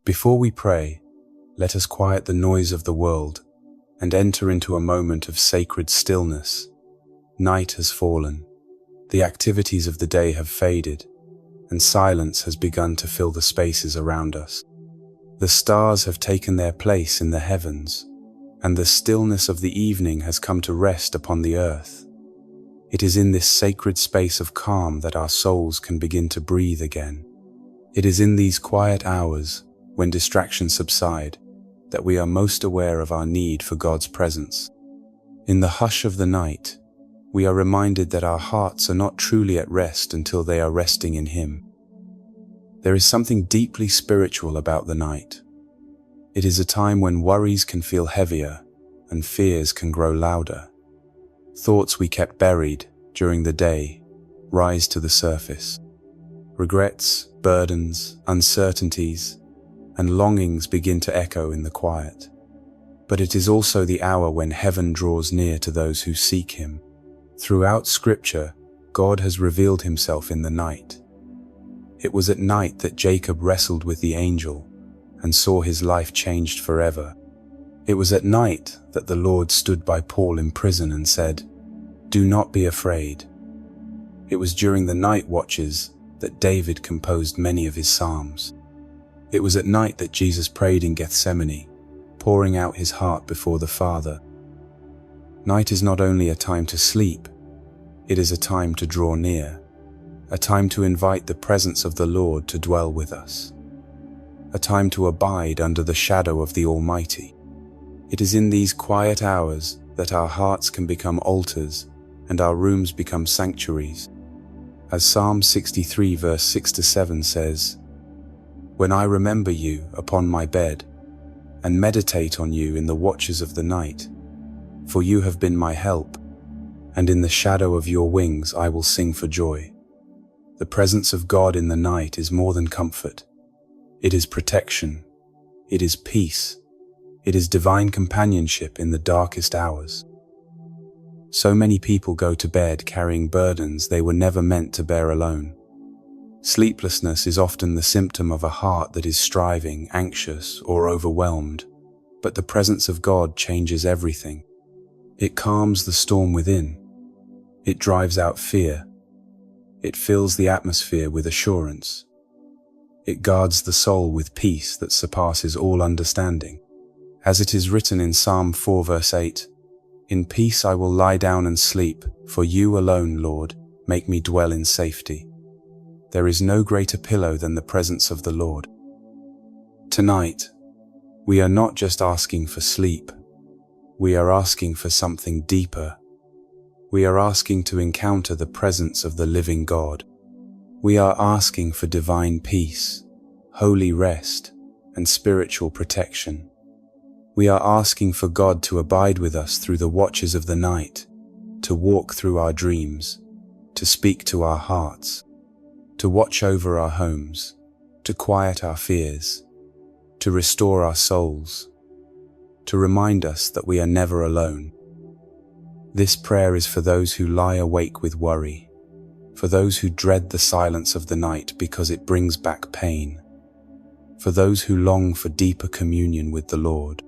Before we pray, let us quiet the noise of the world and enter into a moment of sacred stillness. Night has fallen, the activities of the day have faded, and silence has begun to fill the spaces around us. The stars have taken their place in the heavens, and the stillness of the evening has come to rest upon the earth. It is in this sacred space of calm that our souls can begin to breathe again. It is in these quiet hours, when distractions subside, that we are most aware of our need for God's presence. In the hush of the night, we are reminded that our hearts are not truly at rest until they are resting in Him. There is something deeply spiritual about the night. It is a time when worries can feel heavier and fears can grow louder. Thoughts we kept buried during the day rise to the surface. Regrets, burdens, uncertainties, and longings begin to echo in the quiet. But it is also the hour when heaven draws near to those who seek Him. Throughout Scripture, God has revealed Himself in the night. It was at night that Jacob wrestled with the angel and saw his life changed forever. It was at night that the Lord stood by Paul in prison and said, "Do not be afraid." It was during the night watches that David composed many of his psalms. It was at night that Jesus prayed in Gethsemane, pouring out his heart before the Father. Night is not only a time to sleep, it is a time to draw near, a time to invite the presence of the Lord to dwell with us, a time to abide under the shadow of the Almighty. It is in these quiet hours that our hearts can become altars and our rooms become sanctuaries. As Psalm 63 verse 6-7 says, "When I remember you upon my bed, and meditate on you in the watches of the night, for you have been my help, and in the shadow of your wings I will sing for joy." The presence of God in the night is more than comfort. It is protection. It is peace. It is divine companionship in the darkest hours. So many people go to bed carrying burdens they were never meant to bear alone. Sleeplessness is often the symptom of a heart that is striving, anxious, or overwhelmed, but the presence of God changes everything. It calms the storm within. It drives out fear. It fills the atmosphere with assurance. It guards the soul with peace that surpasses all understanding. As it is written in Psalm 4 verse 8, "In peace I will lie down and sleep, for you alone, Lord, make me dwell in safety." There is no greater pillow than the presence of the Lord. Tonight, we are not just asking for sleep. We are asking for something deeper. We are asking to encounter the presence of the living God. We are asking for divine peace, holy rest, and spiritual protection. We are asking for God to abide with us through the watches of the night, to walk through our dreams, to speak to our hearts, to watch over our homes, to quiet our fears, to restore our souls, to remind us that we are never alone. This prayer is for those who lie awake with worry, for those who dread the silence of the night because it brings back pain, for those who long for deeper communion with the Lord,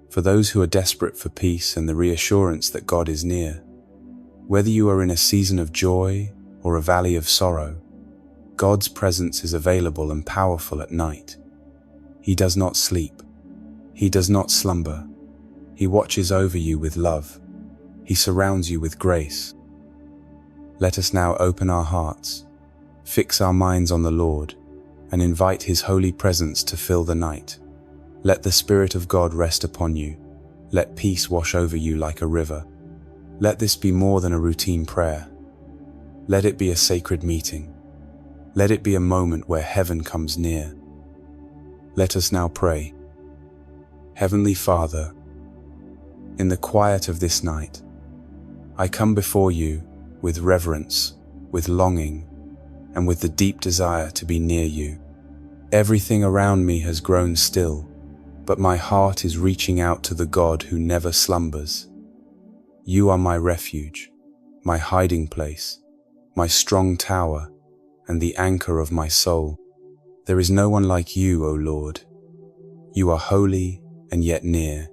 for those who are desperate for peace and the reassurance that God is near. Whether you are in a season of joy or a valley of sorrow, God's presence is available and powerful at night. He does not sleep. He does not slumber. He watches over you with love. He surrounds you with grace. Let us now open our hearts, fix our minds on the Lord, and invite His holy presence to fill the night. Let the Spirit of God rest upon you. Let peace wash over you like a river. Let this be more than a routine prayer. Let it be a sacred meeting. Let it be a moment where heaven comes near. Let us now pray. Heavenly Father, in the quiet of this night, I come before you with reverence, with longing, and with the deep desire to be near you. Everything around me has grown still, but my heart is reaching out to the God who never slumbers. You are my refuge, my hiding place, my strong tower, and the anchor of my soul. There is no one like you, O Lord. You are holy and yet near.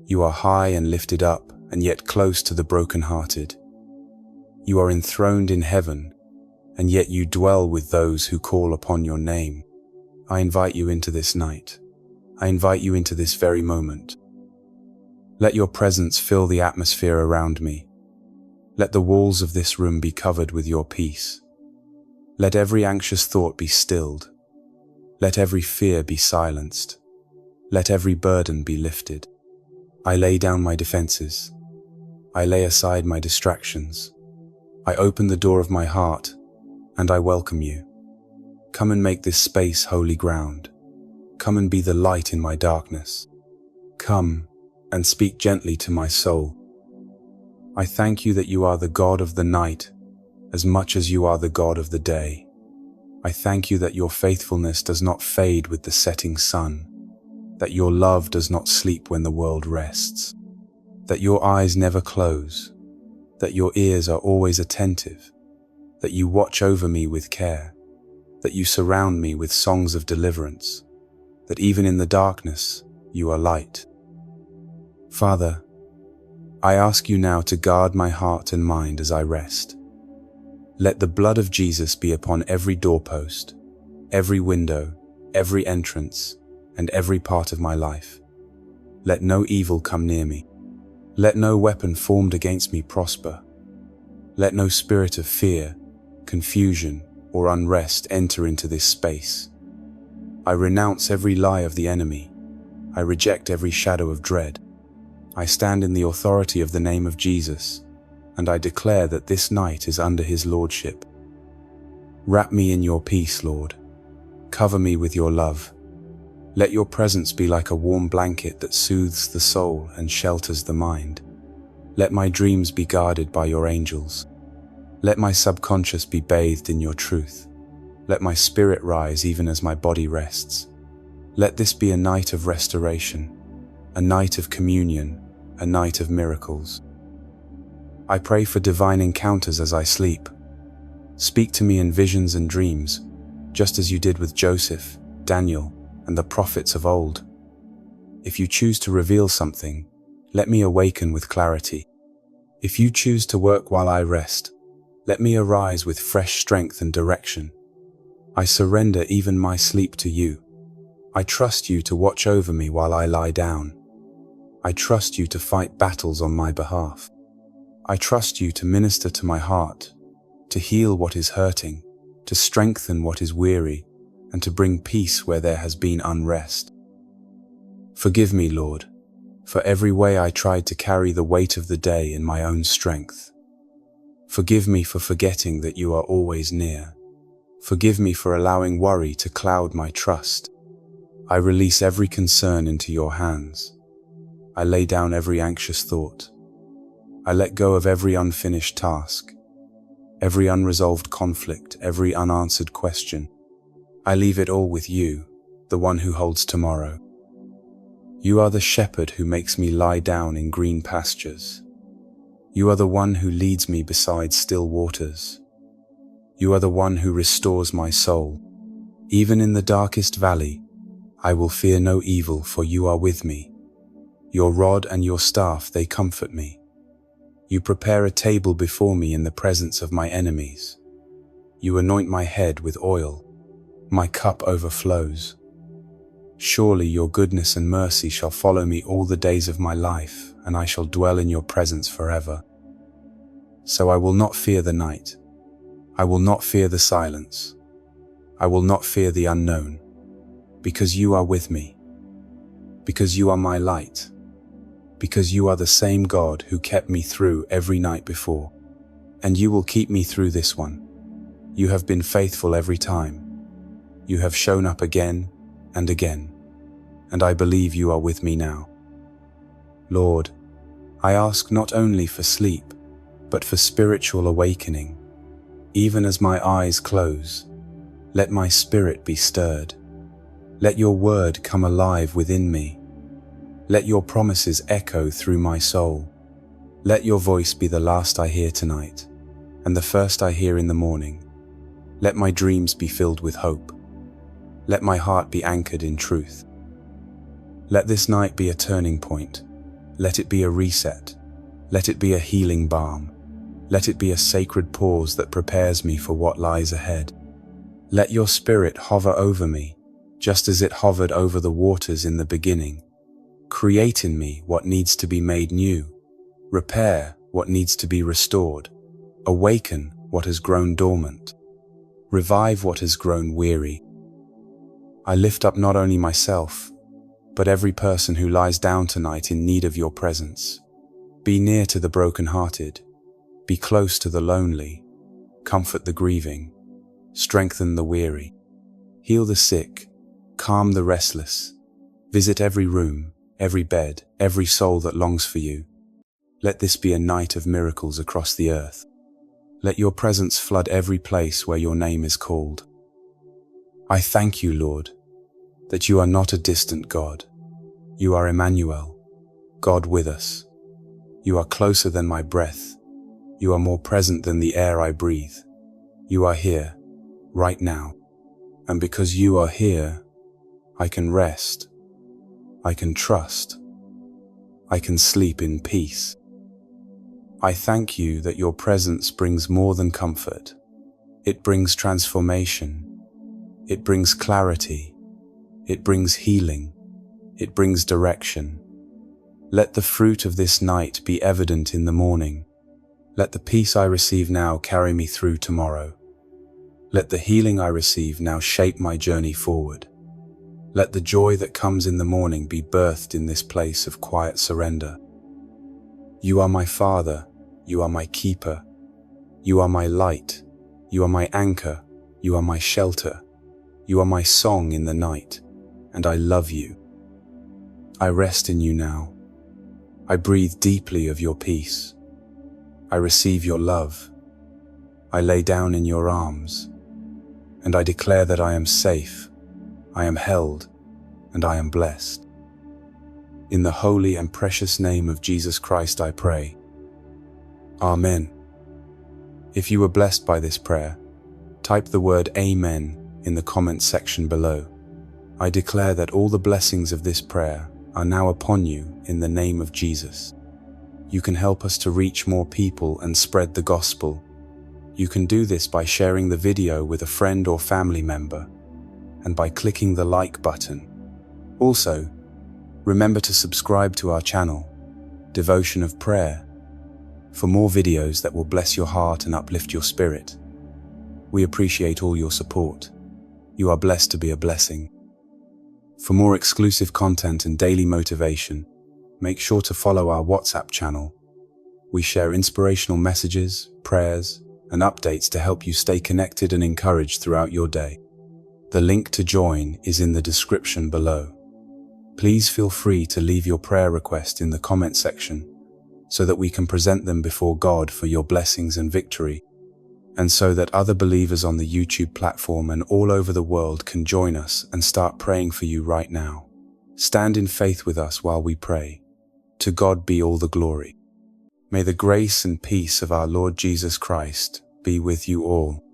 You are high and lifted up and yet close to the brokenhearted. You are enthroned in heaven, and yet you dwell with those who call upon your name. I invite you into this night. I invite you into this very moment. Let your presence fill the atmosphere around me. Let the walls of this room be covered with your peace. Let every anxious thought be stilled. Let every fear be silenced. Let every burden be lifted. I lay down my defenses. I lay aside my distractions. I open the door of my heart, and I welcome you. Come and make this space holy ground. Come and be the light in my darkness. Come and speak gently to my soul. I thank you that you are the God of the night as much as you are the God of the day. I thank you that your faithfulness does not fade with the setting sun, that your love does not sleep when the world rests, that your eyes never close, that your ears are always attentive, that you watch over me with care, that you surround me with songs of deliverance, that even in the darkness you are light. Father, I ask you now to guard my heart and mind as I rest. Let the blood of Jesus be upon every doorpost, every window, every entrance, and every part of my life. Let no evil come near me. Let no weapon formed against me prosper. Let no spirit of fear, confusion, or unrest enter into this space. I renounce every lie of the enemy. I reject every shadow of dread. I stand in the authority of the name of Jesus, and I declare that this night is under his lordship. Wrap me in your peace, Lord. Cover me with your love. Let your presence be like a warm blanket that soothes the soul and shelters the mind. Let my dreams be guarded by your angels. Let my subconscious be bathed in your truth. Let my spirit rise even as my body rests. Let this be a night of restoration, a night of communion, a night of miracles. I pray for divine encounters as I sleep. Speak to me in visions and dreams, just as you did with Joseph, Daniel, and the prophets of old. If you choose to reveal something, let me awaken with clarity. If you choose to work while I rest, let me arise with fresh strength and direction. I surrender even my sleep to you. I trust you to watch over me while I lie down. I trust you to fight battles on my behalf. I trust you to minister to my heart, to heal what is hurting, to strengthen what is weary, and to bring peace where there has been unrest. Forgive me, Lord, for every way I tried to carry the weight of the day in my own strength. Forgive me for forgetting that you are always near. Forgive me for allowing worry to cloud my trust. I release every concern into your hands. I lay down every anxious thought. I let go of every unfinished task, every unresolved conflict, every unanswered question. I leave it all with you, the one who holds tomorrow. You are the shepherd who makes me lie down in green pastures. You are the one who leads me beside still waters. You are the one who restores my soul. Even in the darkest valley, I will fear no evil, for you are with me. Your rod and your staff, they comfort me. You prepare a table before me in the presence of my enemies. You anoint my head with oil. My cup overflows. Surely your goodness and mercy shall follow me all the days of my life, and I shall dwell in your presence forever. So I will not fear the night. I will not fear the silence. I will not fear the unknown, because you are with me, because you are my light, because you are the same God who kept me through every night before, and you will keep me through this one. You have been faithful every time. You have shown up again and again, and I believe you are with me now. Lord, I ask not only for sleep, but for spiritual awakening. Even as my eyes close, let my spirit be stirred. Let your word come alive within me. Let your promises echo through my soul. Let your voice be the last I hear tonight, and the first I hear in the morning. Let my dreams be filled with hope. Let my heart be anchored in truth. Let this night be a turning point. Let it be a reset. Let it be a healing balm. Let it be a sacred pause that prepares me for what lies ahead. Let your spirit hover over me, just as it hovered over the waters in the beginning. Create in me what needs to be made new. Repair what needs to be restored. Awaken what has grown dormant. Revive what has grown weary. I lift up not only myself, but every person who lies down tonight in need of your presence. Be near to the brokenhearted. Be close to the lonely. Comfort the grieving. Strengthen the weary. Heal the sick. Calm the restless. Visit every room, every bed, every soul that longs for you. Let this be a night of miracles across the earth. Let your presence flood every place where your name is called. I thank you, Lord, that you are not a distant God. You are Emmanuel, God with us. You are closer than my breath. You are more present than the air I breathe. You are here, right now. And because you are here, I can rest. I can trust. I can sleep in peace. I thank you that your presence brings more than comfort. It brings transformation. It brings clarity. It brings healing. It brings direction. Let the fruit of this night be evident in the morning. Let the peace I receive now carry me through tomorrow. Let the healing I receive now shape my journey forward. Let the joy that comes in the morning be birthed in this place of quiet surrender. You are my Father. You are my keeper. You are my light. You are my anchor. You are my shelter. You are my song in the night, and I love you. I rest in you now. I breathe deeply of your peace. I receive your love. I lay down in your arms, and I declare that I am safe, I am held, and I am blessed. In the holy and precious name of Jesus Christ I pray. Amen. If you were blessed by this prayer, type the word Amen in the comments section below. I declare that all the blessings of this prayer are now upon you in the name of Jesus. You can help us to reach more people and spread the gospel. You can do this by sharing the video with a friend or family member and by clicking the like button. Also, remember to subscribe to our channel, Devotion of Prayer, for more videos that will bless your heart and uplift your spirit. We appreciate all your support. You are blessed to be a blessing. For more exclusive content and daily motivation, make sure to follow our WhatsApp channel. We share inspirational messages, prayers, and updates to help you stay connected and encouraged throughout your day. The link to join is in the description below. Please feel free to leave your prayer request in the comment section so that we can present them before God for your blessings and victory, and so that other believers on the YouTube platform and all over the world can join us and start praying for you right now. Stand in faith with us while we pray. To God be all the glory. May the grace and peace of our Lord Jesus Christ be with you all.